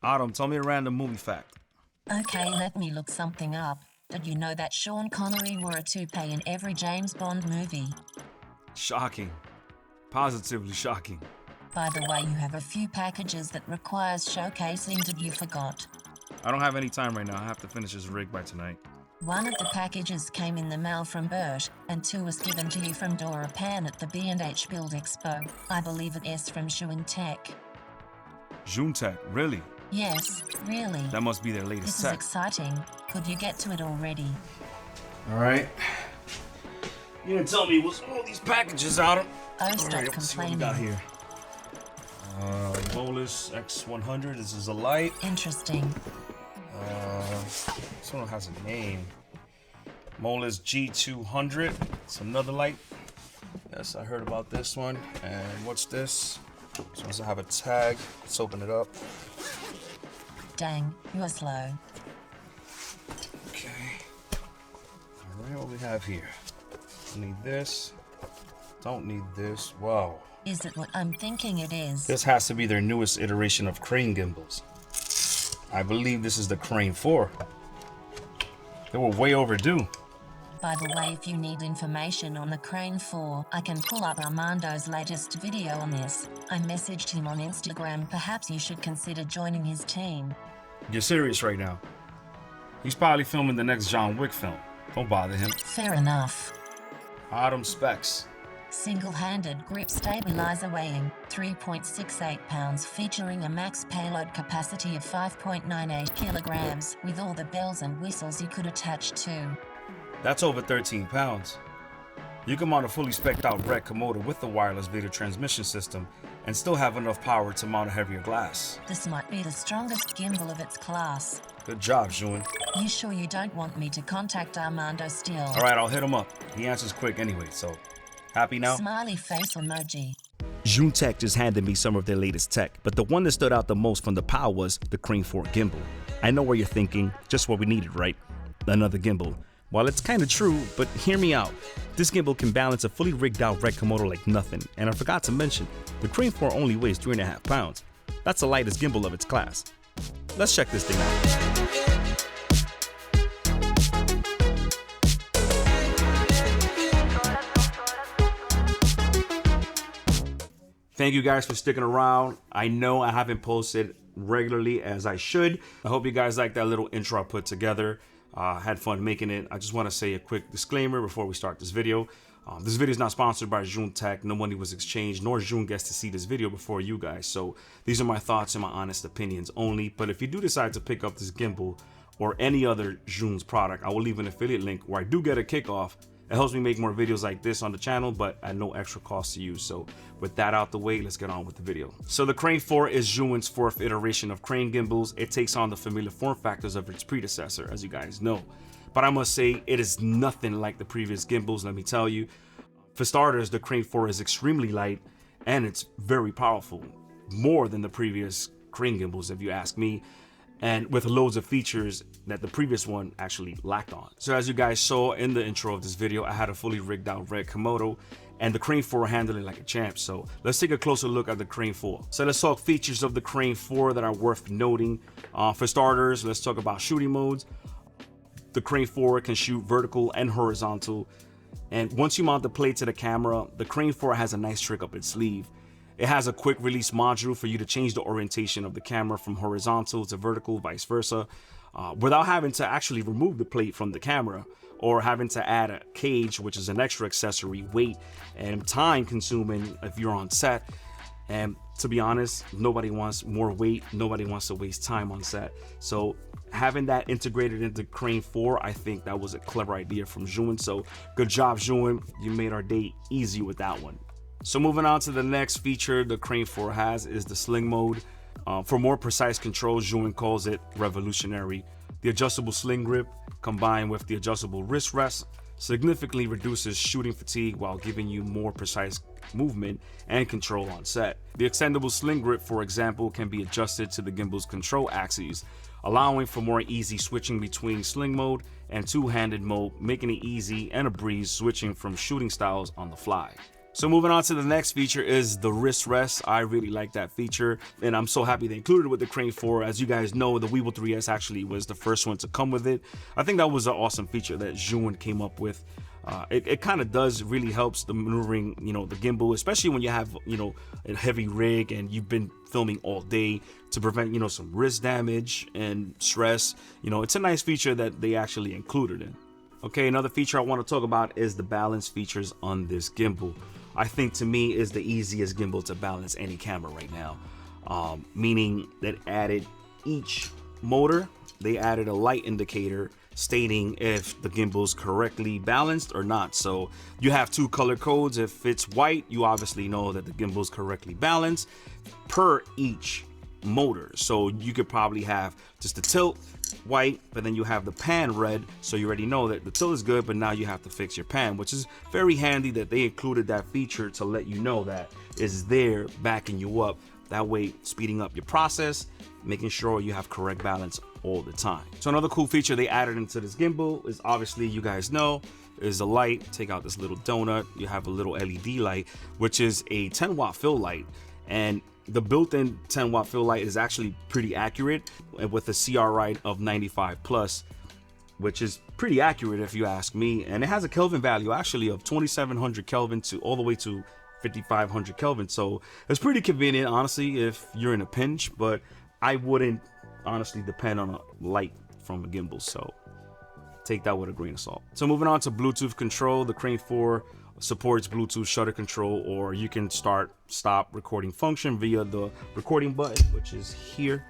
Autumn, tell me a random movie fact. Okay, let me look something up. Did you know that Sean Connery wore a toupee in every James Bond movie? Shocking. Positively shocking. By the way, you have a few packages that requires showcasing. Did you forgot? I don't have any time right now. I have to finish this rig by tonight. One of the packages came in the mail from Bert, and two was given to you from Dora Pan at the B&H Build Expo. I believe it is from ZHIYUN-TECH. ZHIYUN-TECH, really? Yes, really. That must be their latest This is tech. exciting. Could you get to it already? All right. You didn't tell me what's all these packages, Autumn. Oh, stop Let's see what we got complaining. here. Mirrorless X100. This is a light. Interesting. This one has a name. Mirrorless G200. It's another light. Yes, I heard about this one. And what's this? This one does have a tag. Let's open it up. Dang, you're slow. Okay. All right, what we have here? Need this. Don't need this. Wow. Is it what I'm thinking it is? This has to be their newest iteration of crane gimbals. I believe this is the Crane 4. They were way overdue. By the way, if you need information on the Crane 4, I can pull up Armando's latest video on this. I messaged him on Instagram. Perhaps you should consider joining his team. You're serious right now? He's probably filming the next John Wick film. Don't bother him. Fair enough. Autumn specs. Single-handed grip stabilizer weighing 3.68 pounds, featuring a max payload capacity of 5.98 kilograms, with all the bells and whistles you could attach to. That's over 13 pounds. You can mount a fully spec'd out red Komodo with the wireless video transmission system and still have enough power to mount a heavier glass. This might be the strongest gimbal of its class. Good job, ZHIYUN. You sure you don't want me to contact Armando still? All right, I'll hit him up. He answers quick anyway, so happy now? Smiley face emoji. ZHIYUN-TECH just handed me some of their latest tech, but the one that stood out the most from the power was the Crane 4 gimbal. I know what you're thinking, just what we needed, right? Another gimbal. Well, it's kind of true, but hear me out. This gimbal can balance a fully rigged out red Komodo like nothing, and I forgot to mention, the Crane 4 only weighs 3.5 pounds. That's the lightest gimbal of its class. Let's check this thing out. Thank you guys for sticking around. I know I haven't posted regularly as I should. I hope you guys like that little intro I put together. Had fun making it. I just want to say a quick disclaimer before we start this video. This video is not sponsored by ZHIYUN-TECH. No money was exchanged, nor ZHIYUN gets to see this video before you guys. So these are my thoughts and my honest opinions only. But if you do decide to pick up this gimbal or any other ZHIYUN's product, I will leave an affiliate link where I do get a kickoff. It helps me make more videos like this on the channel, but at no extra cost to you. So with that out the way, let's get on with the video. So the Crane 4 is ZHIYUN's fourth iteration of crane gimbals. It takes on the familiar form factors of its predecessor, as you guys know. But I must say, it is nothing like the previous gimbals, let me tell you. For starters, the Crane 4 is extremely light and it's very powerful. More than the previous crane gimbals, if you ask me. And with loads of features that the previous one actually lacked on. So as you guys saw in the intro of this video, I had a fully rigged out red Komodo and the Crane 4 handled it like a champ. So let's take a closer look at the Crane 4. So let's talk features of the Crane 4 that are worth noting. For starters, let's talk about shooting modes. The Crane 4 can shoot vertical and horizontal. And once you mount the plate to the camera, the Crane 4 has a nice trick up its sleeve. It has a quick release module for you to change the orientation of the camera from horizontal to vertical, vice versa, without having to actually remove the plate from the camera or having to add a cage, which is an extra accessory, weight and time consuming if you're on set. And to be honest, nobody wants more weight. Nobody wants to waste time on set. So having that integrated into Crane 4, I think that was a clever idea from ZHIYUN. So good job, ZHIYUN. You made our day easy with that one. So moving on to the next feature the Crane 4 has is the Sling mode. For more precise control, ZHIYUN calls it revolutionary. The adjustable sling grip combined with the adjustable wrist rest significantly reduces shooting fatigue while giving you more precise movement and control on set. The extendable sling grip, for example, can be adjusted to the gimbal's control axes, allowing for more easy switching between sling mode and two-handed mode, making it easy and a breeze switching from shooting styles on the fly. So moving on to the next feature is the wrist rest. I really like that feature, and I'm so happy they included it with the Crane 4. As you guys know, the Weeble 3S actually was the first one to come with it. I think that was an awesome feature that ZHIYUN came up with. It kind of does really helps the maneuvering, you know, the gimbal, especially when you have, you know, a heavy rig and you've been filming all day, to prevent, you know, some wrist damage and stress. You know, it's a nice feature that they actually included in. Okay, another feature I want to talk about is the balance features on this gimbal. I think to me is the easiest gimbal to balance any camera right now. Meaning that added each motor, they added a light indicator stating if the gimbal's correctly balanced or not. So you have two color codes. If it's white, you obviously know that the gimbal's correctly balanced per each motor. So you could probably have just the tilt white, but then you have the pan red, so you already know that the tilt is good, but now you have to fix your pan, which is very handy that they included that feature to let you know that is there backing you up. That way, speeding up your process, making sure you have correct balance all the time. So another cool feature they added into this gimbal is, obviously you guys know, is a light. Take out this little donut, you have a little LED light, which is a 10 watt fill light, and the built-in 10 watt fill light is actually pretty accurate with a CR of 95 plus, which is pretty accurate if you ask me. And it has a Kelvin value actually of 2700 Kelvin to all the way to 5500 Kelvin. So it's pretty convenient, honestly, if you're in a pinch, but I wouldn't honestly depend on a light from a gimbal. So take that with a grain of salt. So moving on to Bluetooth control, the Crane 4 supports Bluetooth shutter control, or you can stop recording function via the recording button, which is here.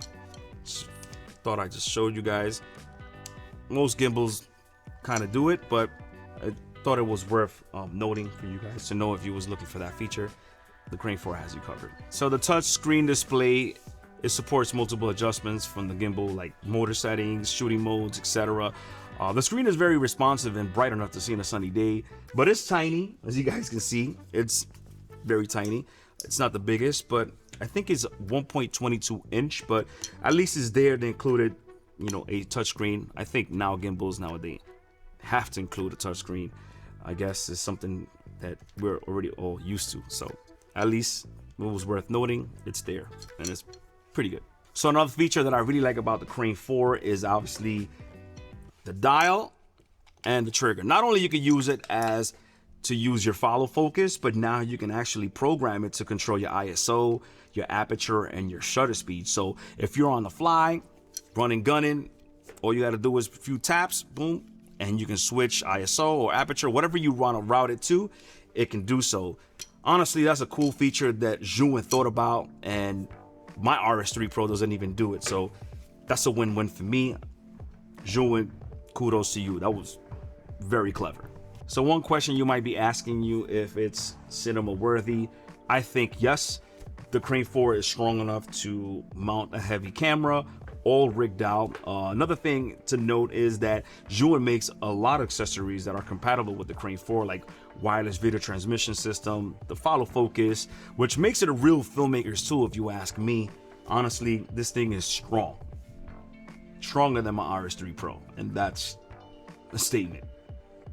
Thought I just showed you guys. Most gimbals kind of do it, but I thought it was worth noting for you guys to know if you was looking for that feature. The Crane 4 has you covered. So the touch screen display, it supports multiple adjustments from the gimbal, like motor settings, shooting modes, etc. The screen is very responsive and bright enough to see on a sunny day, but it's tiny, as you guys can see. It's very tiny. It's not the biggest, but I think it's 1.22 inch, but at least it's there. They included, you know, a touchscreen. I think now gimbals nowadays have to include a touchscreen. I guess it's something that we're already all used to. So at least it was worth noting. It's there, and it's pretty good. So another feature that I really like about the Crane 4 is obviously the dial and the trigger. Not only you can use it as to use your follow focus, but now you can actually program it to control your ISO, your aperture, and your shutter speed. So if you're on the fly, running, gunning, all you got to do is a few taps, boom, and you can switch ISO or aperture, whatever you want to route it to, it can do so. Honestly, that's a cool feature that ZHIYUN thought about, and my RS3 Pro doesn't even do it. So that's a win-win for me. ZHIYUN, kudos to you. That was very clever. So one question you might be asking you if it's cinema worthy. I think yes, the Crane 4 is strong enough to mount a heavy camera, all rigged out. Another thing to note is that ZHIYUN makes a lot of accessories that are compatible with the Crane 4, like wireless video transmission system, the follow focus, which makes it a real filmmaker's tool if you ask me. Honestly, this thing is strong. Stronger than my RS3 Pro, and that's a statement.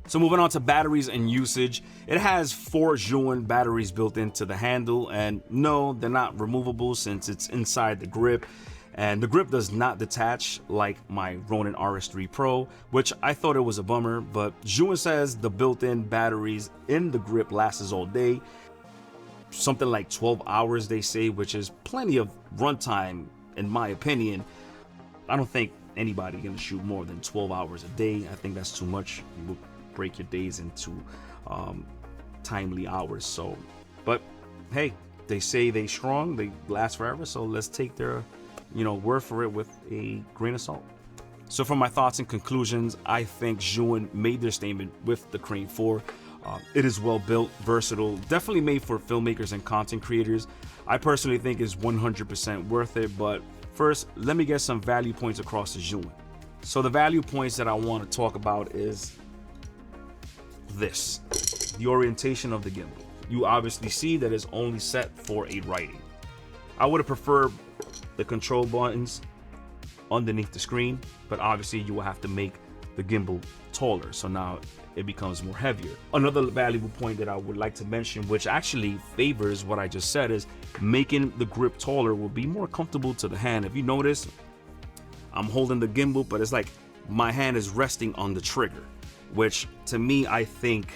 So moving on to batteries and usage, it has 4 ZHIYUN batteries built into the handle, and no, they're not removable since it's inside the grip, and the grip does not detach like my Ronin RS3 Pro, which I thought it was a bummer, but ZHIYUN says the built-in batteries in the grip lasts all day, something like 12 hours they say, which is plenty of runtime in my opinion. I don't think anybody gonna shoot more than 12 hours a day. I think that's too much. You will break your days into timely hours. So, but hey, they say they strong, they last forever. So let's take their, word for it with a grain of salt. So for my thoughts and conclusions, I think ZHIYUN made their statement with the Crane 4. It is well built, versatile, definitely made for filmmakers and content creators. I personally think it's 100% worth it, but first, let me get some value points across the ZHIYUN. So the value points that I want to talk about is this, the orientation of the gimbal. You obviously see that it's only set for a writing. I would have preferred the control buttons underneath the screen, but obviously you will have to make the gimbal taller. So now it becomes more heavier. Another valuable point that I would like to mention, which actually favors what I just said, is making the grip taller will be more comfortable to the hand. If you notice, I'm holding the gimbal, but it's like my hand is resting on the trigger, which to me, I think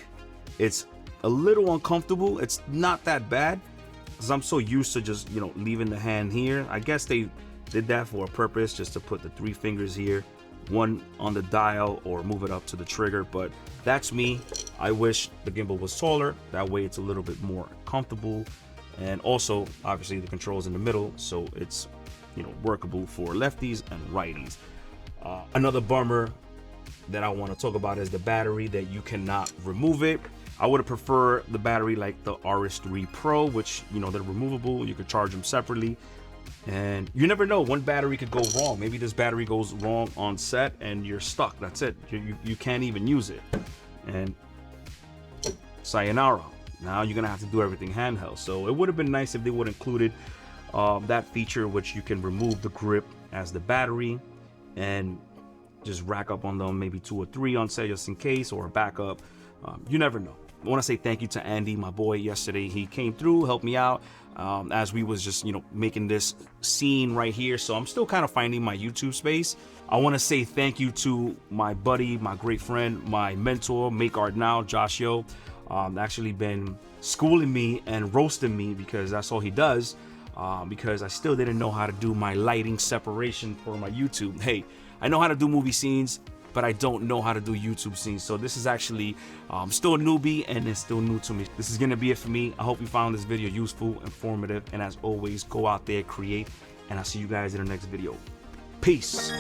it's a little uncomfortable. It's not that bad because I'm so used to just, you know, leaving the hand here. I guess they did that for a purpose, just to put the 3 fingers here, one on the dial, or move it up to the trigger. But that's me. I wish the gimbal was taller. That way it's a little bit more comfortable. And also, obviously, the controls in the middle, so it's, you know, workable for lefties and righties. Another bummer that I want to talk about is the battery, that you cannot remove it. I would have preferred the battery like the RS3 Pro, which, you know, they're removable. You could charge them separately. And you never know, one battery could go wrong. Maybe this battery goes wrong on set and you're stuck. That's it. You can't even use it. And sayonara. Now you're gonna have to do everything handheld. So it would have been nice if they would have included that feature, which you can remove the grip as the battery and just rack up on them, maybe 2 or 3 on set just in case, or a backup. You never know. I want to say thank you to Andy, my boy. Yesterday he came through, helped me out as we was just, you know, making this scene right here. So I'm still kind of finding my YouTube space. I want to say thank you to my buddy, my great friend, my mentor, Make Art Now, Josh Yo. Actually been schooling me and roasting me, because that's all he does, because I still didn't know how to do my lighting separation for my YouTube. Hey, I know how to do movie scenes, but I don't know how to do YouTube scenes. So this is actually still a newbie, and it's still new to me. This is gonna be it for me. I hope you found this video useful, informative, and as always, go out there, create, and I'll see you guys in the next video. Peace.